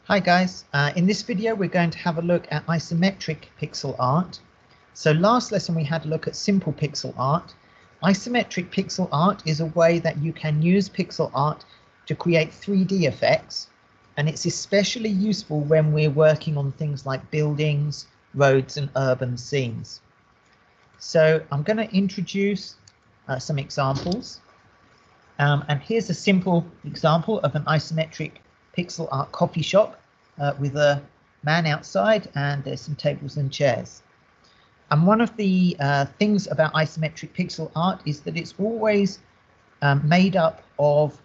Hi guys, in this video we're going to have a look at isometric pixel art. So last lesson we had a look at simple pixel art. Isometric pixel art is a way that you can use pixel art to create 3D effects, and it's especially useful when we're working on things like buildings, roads and urban scenes. So I'm going to introduce some examples, and here's a simple example of an isometric pixel art coffee shop with a man outside, and there's some tables and chairs. And one of the things about isometric pixel art is that it's always made up of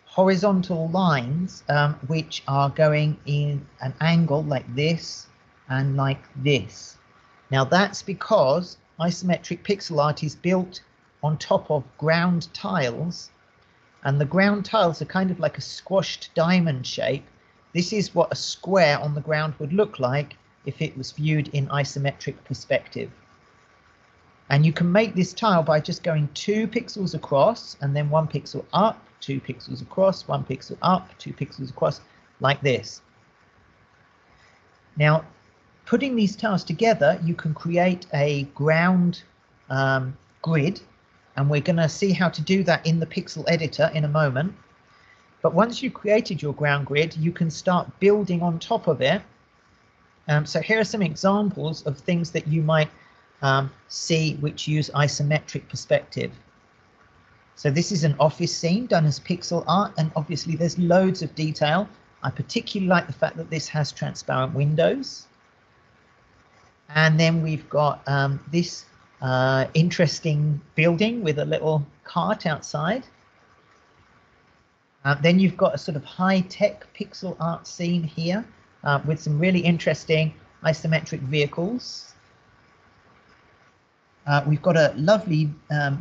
horizontal lines which are going in an angle like this and like this. Now that's because isometric pixel art is built on top of ground tiles, and the ground tiles are kind of like a squashed diamond shape. This is what a square on the ground would look like if it was viewed in isometric perspective. And you can make this tile by just going 2 pixels across and then 1 pixel up, 2 pixels across, 1 pixel up, 2 pixels across, like this. Now, putting these tiles together, you can create a ground grid, and we're going to see how to do that in the pixel editor in a moment. But once you've created your ground grid, you can start building on top of it. So here are some examples of things that you might see which use isometric perspective. So this is an office scene done as pixel art, and obviously there's loads of detail. I particularly like the fact that this has transparent windows. And then we've got this interesting building with a little cart outside. Then you've got a sort of high-tech pixel art scene here with some really interesting isometric vehicles. We've got a lovely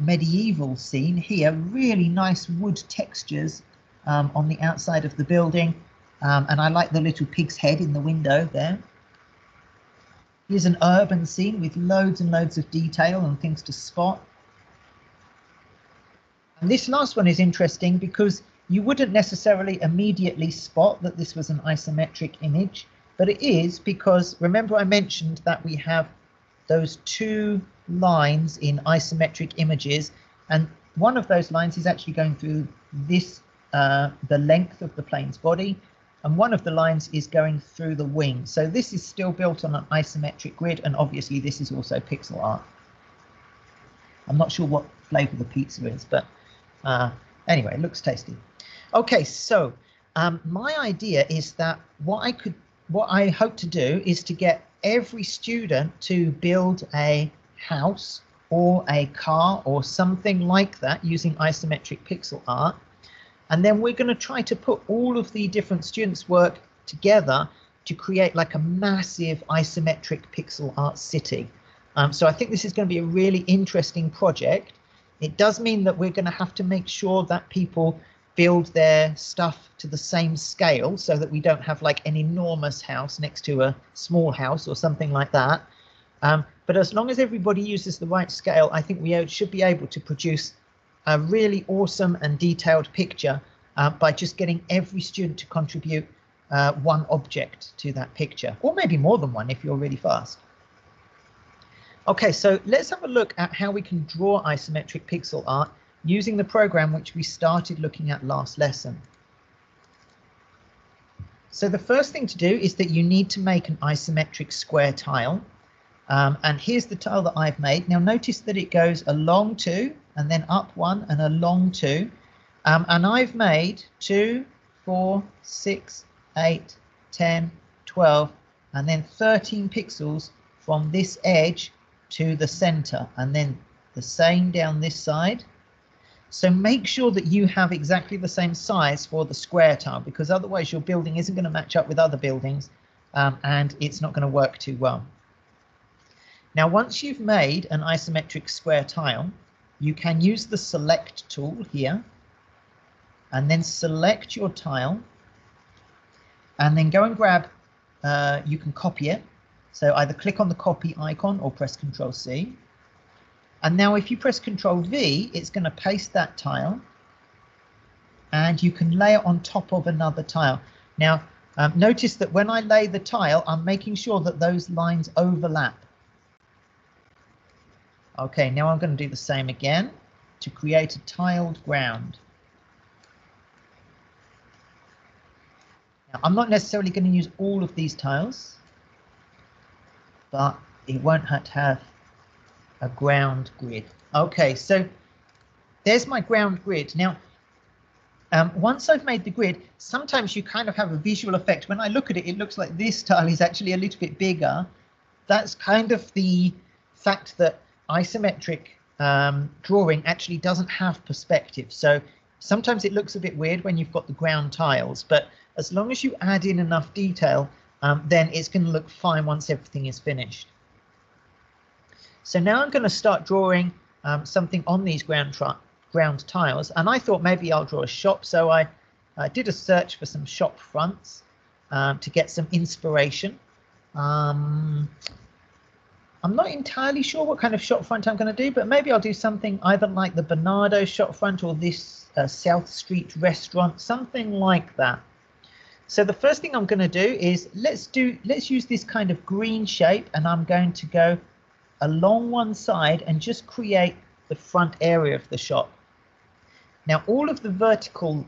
medieval scene here, really nice wood textures on the outside of the building, and I like the little pig's head in the window there. Here's an urban scene with loads and loads of detail and things to spot. And this last one is interesting because you wouldn't necessarily immediately spot that this was an isometric image, but it is because, remember I mentioned that we have those 2 lines in isometric images, and one of those lines is actually going through this, the length of the plane's body, and one of the lines is going through the wing. So this is still built on an isometric grid, and obviously this is also pixel art. I'm not sure what flavor the pizza is, but anyway, it looks tasty. Okay, so my idea is that what I hope to do is to get every student to build a house or a car or something like that using isometric pixel art. And then we're going to try to put all of the different students' work together to create like a massive isometric pixel art city. So I think this is going to be a really interesting project. It does mean that we're going to have to make sure that people build their stuff to the same scale so that we don't have like an enormous house next to a small house or something like that. But as long as everybody uses the right scale, I think we should be able to produce a really awesome and detailed picture by just getting every student to contribute 1 object to that picture, or maybe more than 1 if you're really fast. Okay, so let's have a look at how we can draw isometric pixel art using the program which we started looking at last lesson. So the first thing to do is that you need to make an isometric square tile. And here's the tile that I've made. Now notice that it goes along 2 and then up 1 and along 2. And I've made 2, 4, 6, 8, 10, 12, and then 13 pixels from this edge to the center, and then the same down this side. So make sure that you have exactly the same size for the square tile, because otherwise your building isn't going to match up with other buildings and it's not going to work too well. Now, once you've made an isometric square tile, you can use the select tool here and then select your tile and then go and grab, you can copy it. So either click on the copy icon or press Ctrl+C. And now if you press Ctrl+V, it's going to paste that tile and you can lay it on top of another tile. Now, Notice that when I lay the tile, I'm making sure that those lines overlap. Okay, now I'm going to do the same again to create a tiled ground. Now, I'm not necessarily going to use all of these tiles, but it won't hurt to have a ground grid. Okay, so there's my ground grid. Now, once I've made the grid, sometimes you kind of have a visual effect. When I look at it, it looks like this tile is actually a little bit bigger. That's kind of the fact that isometric drawing actually doesn't have perspective. So sometimes it looks a bit weird when you've got the ground tiles, but as long as you add in enough detail, then it's going to look fine once everything is finished. So now I'm going to start drawing something on these ground tiles, and I thought maybe I'll draw a shop. So I did a search for some shop fronts to get some inspiration. I'm not entirely sure what kind of shop front I'm going to do, but maybe I'll do something either like the Bernardo shop front or this South Street restaurant, something like that. So the first thing I'm going to do is let's use this kind of green shape, and I'm going to go along one side and just create the front area of the shop. Now all of the vertical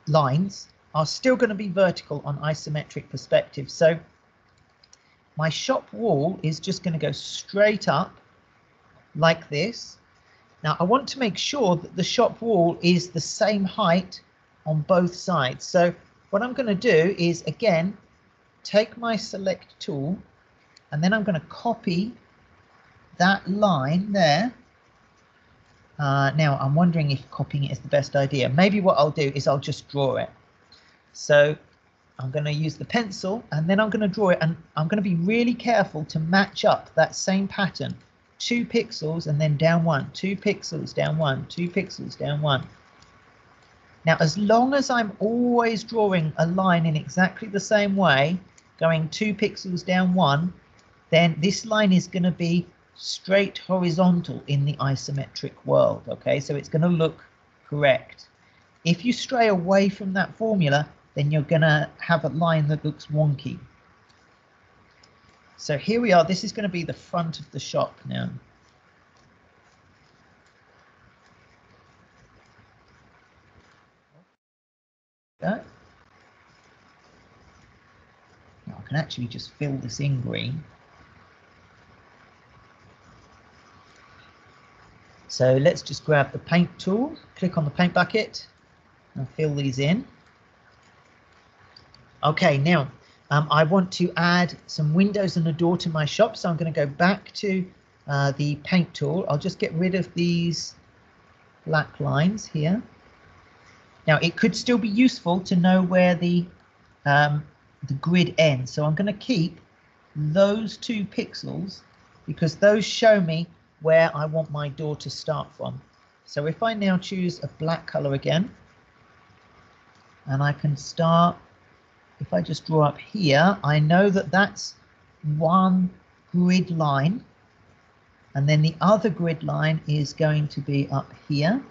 lines are still going to be vertical on isometric perspective. So my shop wall is just going to go straight up like this. Now I want to make sure that the shop wall is the same height on both sides. So what I'm going to do is, again, take my select tool, and then I'm going to copy that line there. Now I'm wondering if copying it is the best idea. Maybe what I'll do is I'll just draw it. So I'm going to use the pencil, and then I'm going to draw it, and I'm going to be really careful to match up that same pattern. 2 pixels and then down 1, 2 pixels, down 1, 2 pixels, down 1. Now, as long as I'm always drawing a line in exactly the same way, going 2 pixels down 1, then this line is going to be straight horizontal in the isometric world. Okay, so it's going to look correct. If you stray away from that formula, then you're going to have a line that looks wonky. So here we are. This is going to be the front of the shop now. Now I can actually just fill this in green. So let's just grab the paint tool, click on the paint bucket, and fill these in. Okay, now I want to add some windows and a door to my shop, so I'm going to go back to the paint tool. I'll just get rid of these black lines here. Now it could still be useful to know where the grid ends, so I'm going to keep those 2 pixels because those show me where I want my door to start from. So if I now choose a black color again, and I can start, if I just draw up here, I know that that's one grid line, and then the other grid line is going to be up here.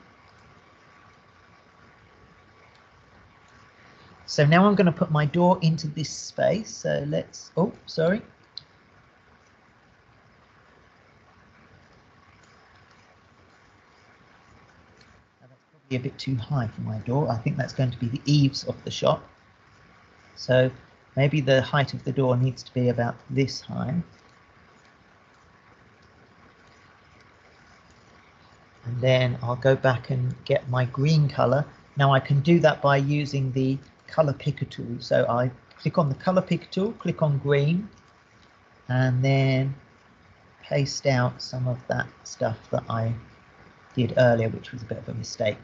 So now I'm going to put my door into this space. So let's, oh, sorry. That's probably a bit too high for my door. I think that's going to be the eaves of the shop. So maybe the height of the door needs to be about this high. And then I'll go back and get my green color. Now I can do that by using the color picker tool. So I click on the color picker tool, click on green, and then paste out some of that stuff that I did earlier, which was a bit of a mistake.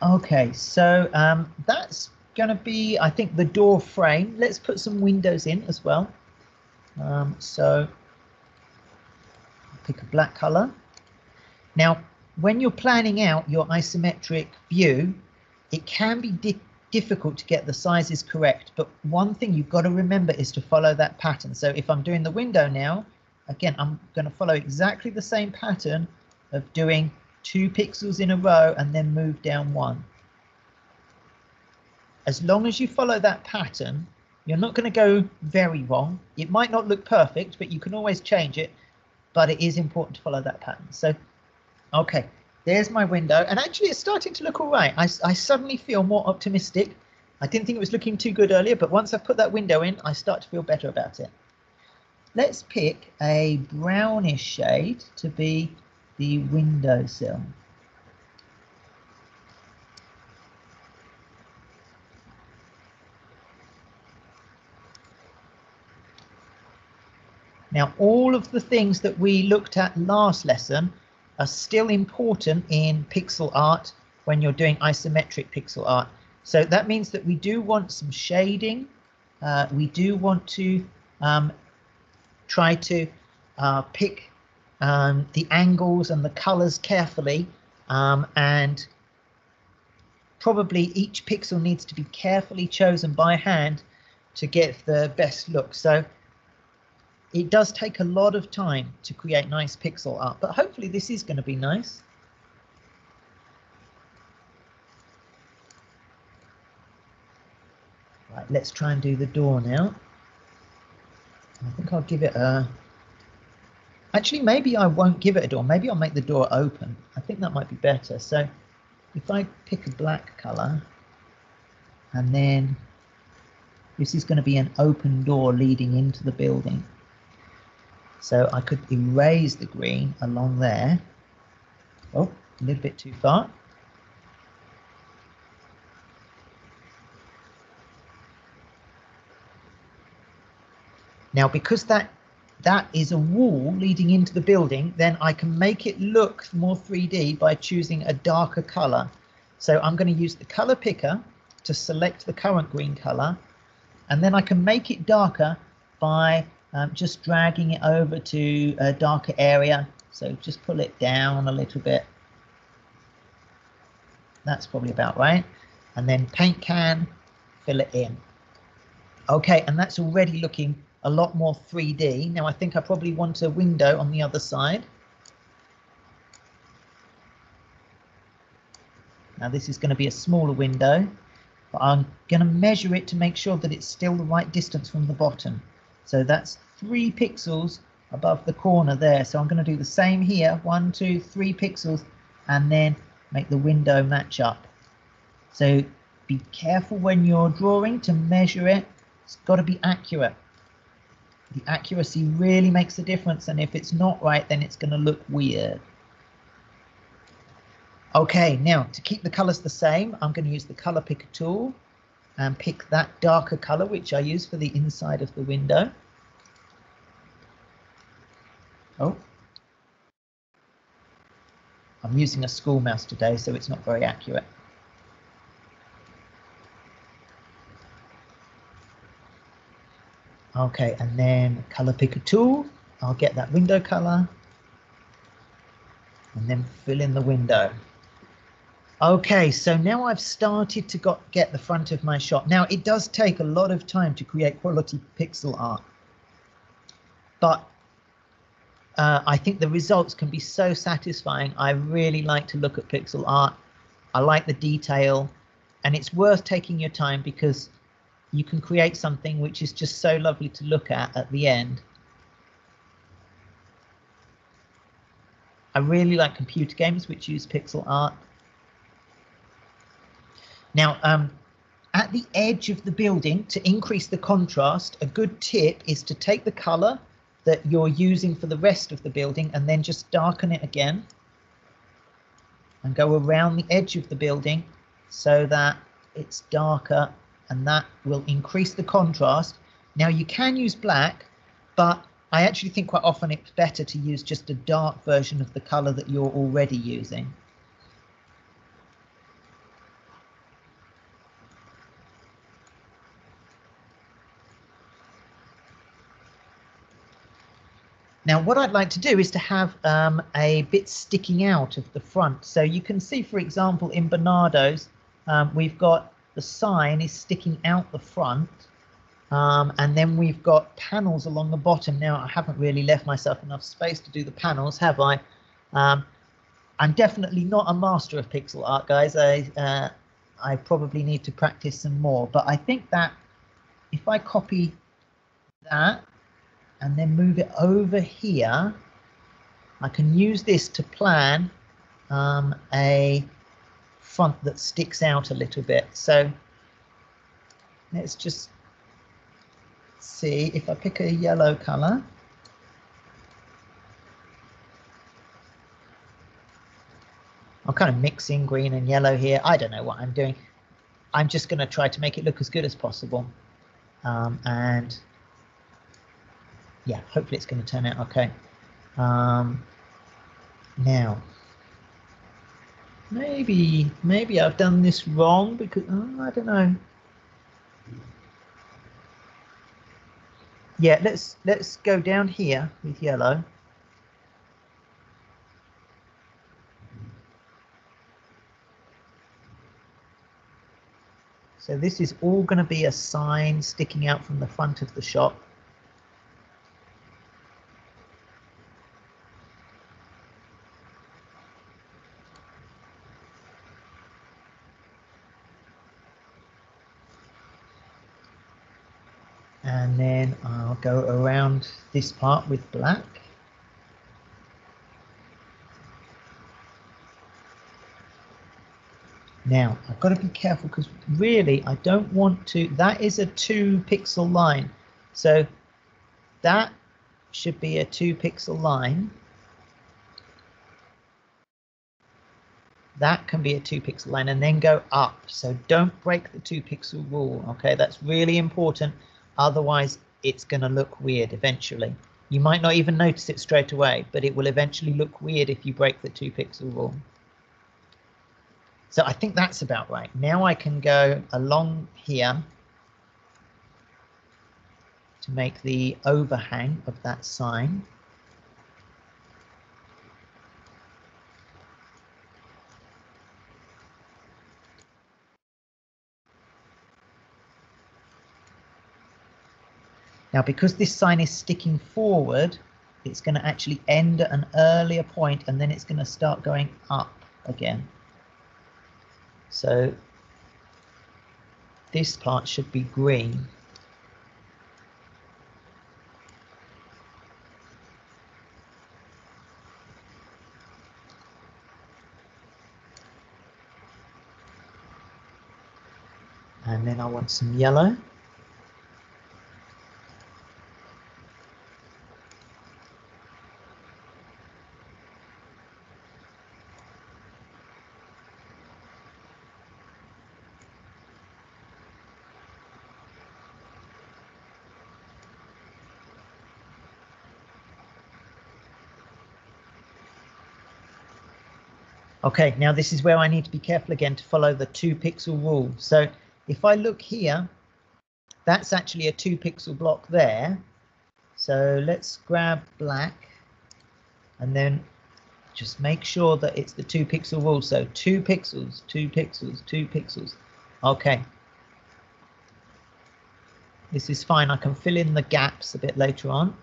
Okay, so that's going to be, I think, the door frame. Let's put some windows in as well. So pick a black color. Now, when you're planning out your isometric view, it can be difficult to get the sizes correct, but one thing you've got to remember is to follow that pattern. So if I'm doing the window now, again, I'm going to follow exactly the same pattern of doing 2 pixels in a row and then move down 1. As long as you follow that pattern, you're not going to go very wrong. It might not look perfect, but you can always change it. But it is important to follow that pattern. So, okay, there's my window. And actually, it's starting to look all right. I suddenly feel more optimistic. I didn't think it was looking too good earlier, but once I put that window in, I start to feel better about it. Let's pick a brownish shade to be the windowsill. Now, all of the things that we looked at last lesson are still important in pixel art when you're doing isometric pixel art. So that means that we do want some shading. We do want to try to pick the angles and the colors carefully, and probably each pixel needs to be carefully chosen by hand to get the best look. So it does take a lot of time to create nice pixel art, but hopefully this is going to be nice. Right, let's try and do the door now. I think I'll give it a... Actually, maybe I won't give it a door. Maybe I'll make the door open. I think that might be better. So if I pick a black color, and then this is going to be an open door leading into the building. So I could erase the green along there. Oh, a little bit too far. Now, because that is a wall leading into the building, then I can make it look more 3D by choosing a darker color. So I'm going to use the color picker to select the current green color, and then I can make it darker by just dragging it over to a darker area. So just pull it down a little bit. That's probably about right. And then paint can, fill it in. Okay, and that's already looking a lot more 3D. Now I think I probably want a window on the other side. Now this is going to be a smaller window, but I'm going to measure it to make sure that it's still the right distance from the bottom. So that's 3 pixels above the corner there. So I'm going to do the same here, 1, 2, 3 pixels, and then make the window match up. So be careful when you're drawing to measure it. It's got to be accurate. The accuracy really makes a difference, and if it's not right, then it's going to look weird. Okay, now to keep the colors the same, I'm going to use the color picker tool and pick that darker color, which I use for the inside of the window. Oh, I'm using a school mouse today, so it's not very accurate. Okay, and then color picker tool, I'll get that window color and then fill in the window. Okay, so now I've started to get the front of my shot. Now it does take a lot of time to create quality pixel art, but I think the results can be so satisfying. I really like to look at pixel art. I like the detail, and it's worth taking your time because you can create something which is just so lovely to look at the end. I really like computer games which use pixel art. Now, at the edge of the building, to increase the contrast, a good tip is to take the color that you're using for the rest of the building and then just darken it again and go around the edge of the building so that it's darker, and that will increase the contrast. Now you can use black, but I actually think quite often it's better to use just a dark version of the color that you're already using. Now what I'd like to do is to have a bit sticking out of the front. So you can see, for example, in Bernardo's, we've got the sign is sticking out the front, and then we've got panels along the bottom. Now I haven't really left myself enough space to do the panels, have I? I'm definitely not a master of pixel art, guys. I probably need to practice some more, but I think that if I copy that and then move it over here, I can use this to plan a front that sticks out a little bit. So let's just see if I pick a yellow color. I'm kind of mixing green and yellow here. I don't know what I'm doing. I'm just going to try to make it look as good as possible. And yeah, hopefully it's going to turn out okay. Now, maybe I've done this wrong because, I don't know. Yeah, let's go down here with yellow. So this is all going to be a sign sticking out from the front of the shop. And then I'll go around this part with black. Now, I've got to be careful because really I don't want to, that is a 2 pixel line. So that should be a 2 pixel line. That can be a 2 pixel line and then go up. So don't break the 2 pixel rule. Okay, that's really important. Otherwise, it's going to look weird eventually. You might not even notice it straight away, but it will eventually look weird if you break the 2 pixel rule. So I think that's about right. Now I can go along here to make the overhang of that sign. Now, because this sign is sticking forward, it's going to actually end at an earlier point and then it's going to start going up again. So this part should be green. And then I want some yellow. Okay, now this is where I need to be careful again to follow the 2 pixel rule. So if I look here, that's actually a 2 pixel block there. So let's grab black and then just make sure that it's the 2 pixel rule. So 2 pixels, 2 pixels, 2 pixels. Okay. This is fine. I can fill in the gaps a bit later on.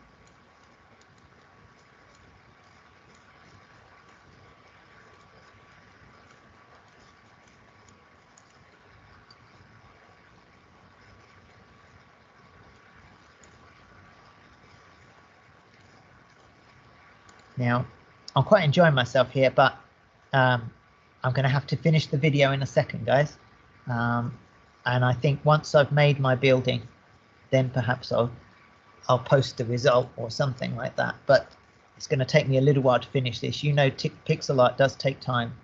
Now, I'm quite enjoying myself here, but I'm going to have to finish the video in a second, guys. And I think once I've made my building, then perhaps I'll post the result or something like that. But it's going to take me a little while to finish this. You know, pixel art does take time.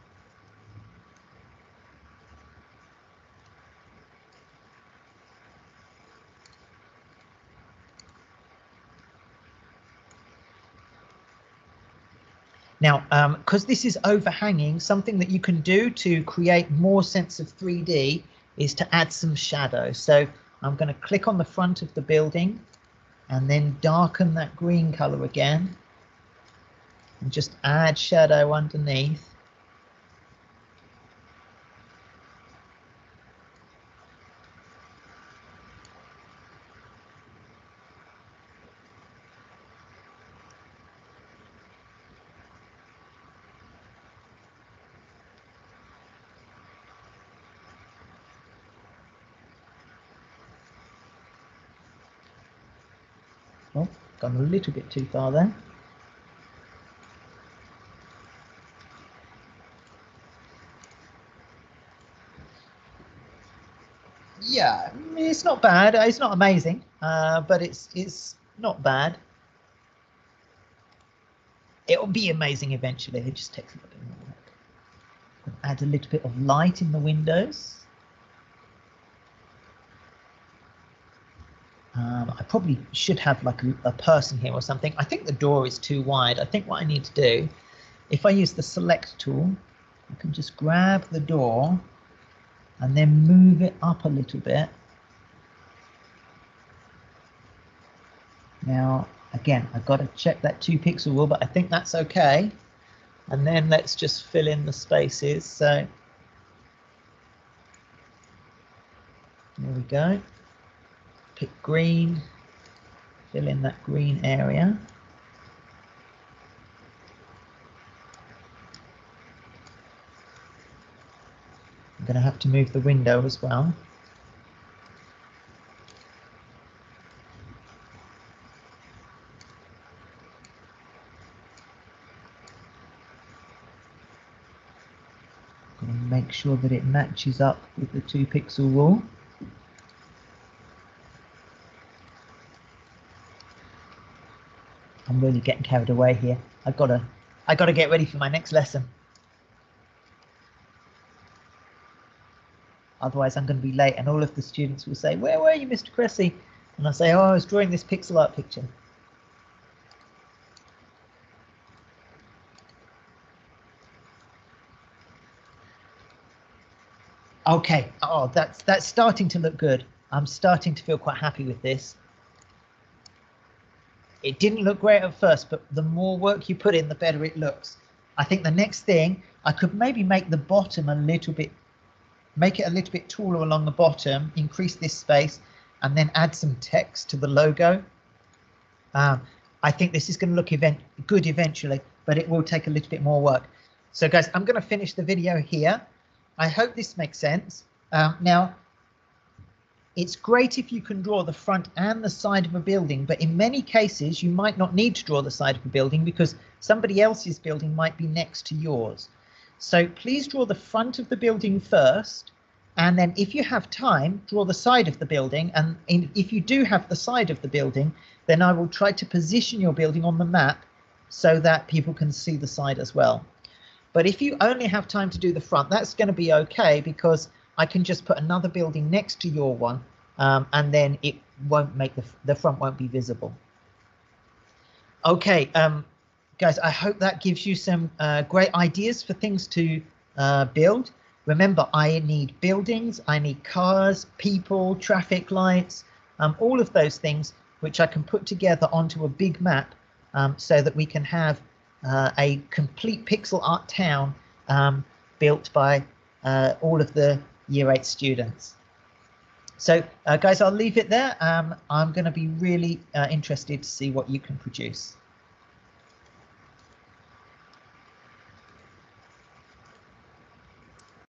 Now, because this is overhanging, something that you can do to create more sense of 3D is to add some shadow. So I'm going to click on the front of the building and then darken that green color again and just add shadow underneath. Oh, gone a little bit too far there. Yeah, it's not bad. It's not amazing, but it's not bad. It'll be amazing eventually. It just takes a little bit more work. Add a little bit of light in the windows. I probably should have like a person here or something. I think the door is too wide. I think what I need to do, if I use the select tool, I can just grab the door and then move it up a little bit. Now, again, I've got to check that 2 pixel rule, but I think that's okay. And then let's just fill in the spaces. So there we go. Pick green, fill in that green area. I'm going to have to move the window as well. I'm going to make sure that it matches up with the 2 pixel rule. I'm really getting carried away here. I gotta get ready for my next lesson. Otherwise I'm going to be late and all of the students will say, "Where were you, Mr. Cressy?" And I say, "Oh, I was drawing this pixel art picture." Okay, oh, that's starting to look good. I'm starting to feel quite happy with this. It didn't look great at first, but the more work you put in, the better it looks. I think the next thing, I could maybe make the bottom a little bit, make it a little bit taller along the bottom, increase this space, and then add some text to the logo. I think this is going to look good eventually, but it will take a little bit more work. So guys, I'm going to finish the video here. I hope this makes sense. Now, it's great if you can draw the front and the side of a building, but in many cases, you might not need to draw the side of a building because somebody else's building might be next to yours. So please draw the front of the building first, and then if you have time, draw the side of the building. And if you do have the side of the building, then I will try to position your building on the map so that people can see the side as well. But if you only have time to do the front, that's going to be okay because I can just put another building next to your one, and then it won't make the front won't be visible. Okay, guys, I hope that gives you some great ideas for things to build. Remember, I need buildings, I need cars, people, traffic lights, all of those things which I can put together onto a big map so that we can have a complete pixel art town built by all of the Year 8 students. So guys, I'll leave it there. I'm going to be really interested to see what you can produce.